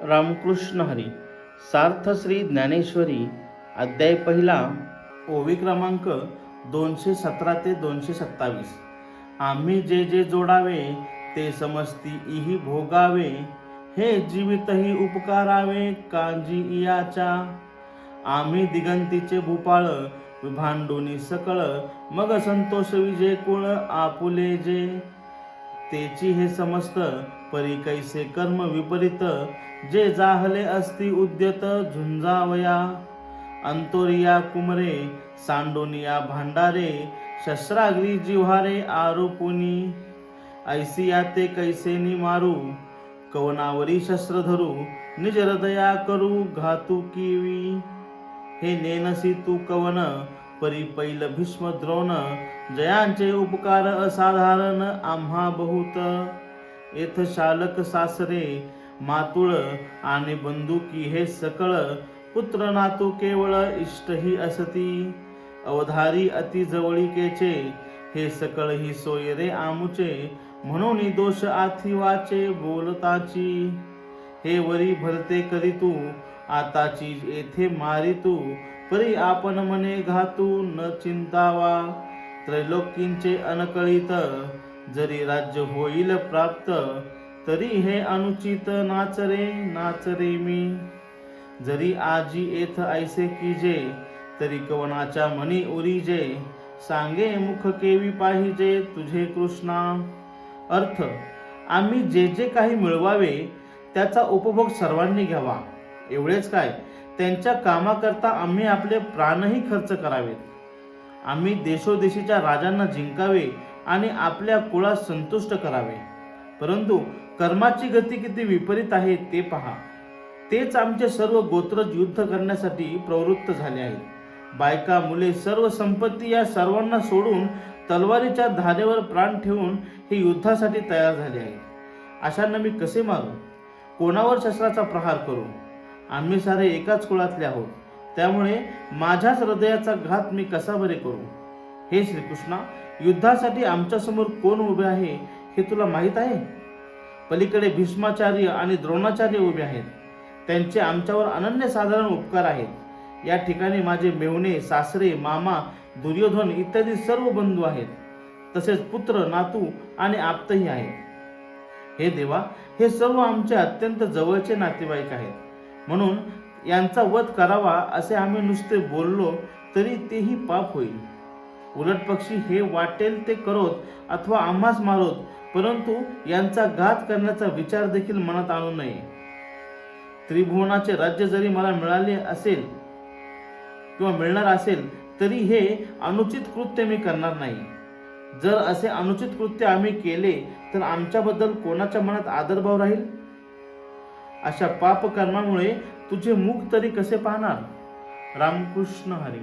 रामकृष्ण हरी. सार्थ श्री ज्ञानेश्वरी अध्याय पहिला, ओवी क्रमांक 217 ते 227. आम्ही जे जे जोडावे ते समस्ती इही भोगावे, हे जीवितही उपकारावे कांजी याच्या. आम्ही दिगंतीचे भूपाळ भांडुनी सकळ, मग संतोष विजय कुळ आपुले जे. तेची हे समस्त परी कैसे कर्म विपरीत, जे जाहले असती उद्यत झुंजावया. अंतोरिया कुमरे सांडोनिया भांडारे, शस्त्राग्री जिव्हारे आरोपुनी. ऐसिया ते कैसेनी मारू, कवनावरी शस्त्र धरू, निज हृदया करू घातू किवी. हे नेनसी तू कवन परी पैल भीष्म द्रोण, जयांचे उपकार असाधारण आम्हा बहुत. येथ शालक सासरे मातुळ आणि बंधुकी हे सकळ, पुत्र नातू केवळ इष्टही असती. अवधारी अति जवळिकेचे हे सकळ ही सोय रे आमुचे, म्हणून दोष आथी वाचे बोलताची. हे वरी भरते करी तू आताची येथे मारी तू, परी आपण मने घातू न चिंतावा. त्रैलोकींचे अनकळित जरी राज्य होईल प्राप्त, तरी हे अनुचित नाचरे मी. जरी आजी येथ ऐसे कीजे, तरी कवनाच्या मनी उरीजे. सांगे मुख केवी पाहिजे तुझे कृष्णा. अर्थ, आम्ही जे जे काही मिळवावे त्याचा उपभोग सर्वांनी घ्यावा. एवढेच काय, त्यांच्या कामाकरता आम्ही आपले प्राणही खर्च करावेत. आम्ही देशोदेशीच्या राजांना जिंकावे आणि आपल्या कुळात संतुष्ट करावे. परंतु कर्माची गती किती विपरीत आहे ते पहा. तेच आमचे सर्व गोत्रज युद्ध करण्यासाठी प्रवृत्त झाले आहेत. बायका मुले सर्व संपत्ती या सर्वांना सोडून तलवारीच्या धारेवर प्राण ठेवून हे युद्धासाठी तयार झाले आहेत. अशांना मी कसे मारू? कोणावर शस्त्राचा प्रहार करू? आम्ही सारे एकाच कुळातले आहोत, त्यामुळे माझ्याच हृदयाचा घात मी कसा बरे करू? हे श्रीकृष्णा, युद्धासाठी आमच्या समोर कोण उभे आहे हे तुला माहीत आहे. पलीकडे भीष्माचार्य आणि द्रोणाचार्य उभे आहेत. त्यांचे आमच्यावर अनन्यसाधारण उपकार आहेत. या ठिकाणी माझे मेव्हणे, सासरे, मामा, दुर्योधन इत्यादी सर्व बंधू आहेत. तसेच पुत्र, नातू आणि आप्तही आहेत. हे देवा, हे सर्व आमचे अत्यंत जवळचे नातेवाईक आहेत. म्हणून यांचा वध करावा असे आम्ही नुसते बोललो तरी तेही पाप होईल. उलट पक्षी हे वाटेल ते करोत अथवा आम्हास मारोत, परंतु यांचा घात करण्याचा विचार देखील मनात आणू नये. त्रिभुवनाचे राज्य जरी मला मिळाले असेल किंवा मिळणार असेल, तरी हे अनुचित कृत्य मी करणार नाही. जर असे अनुचित कृत्य आम्ही केले तर आमच्याबद्दल कोणाच्या मनात आदरभाव राहील? अशा पाप कर्मामुळे तुझे मुख तरी कसे पाहणार? रामकृष्ण हरी.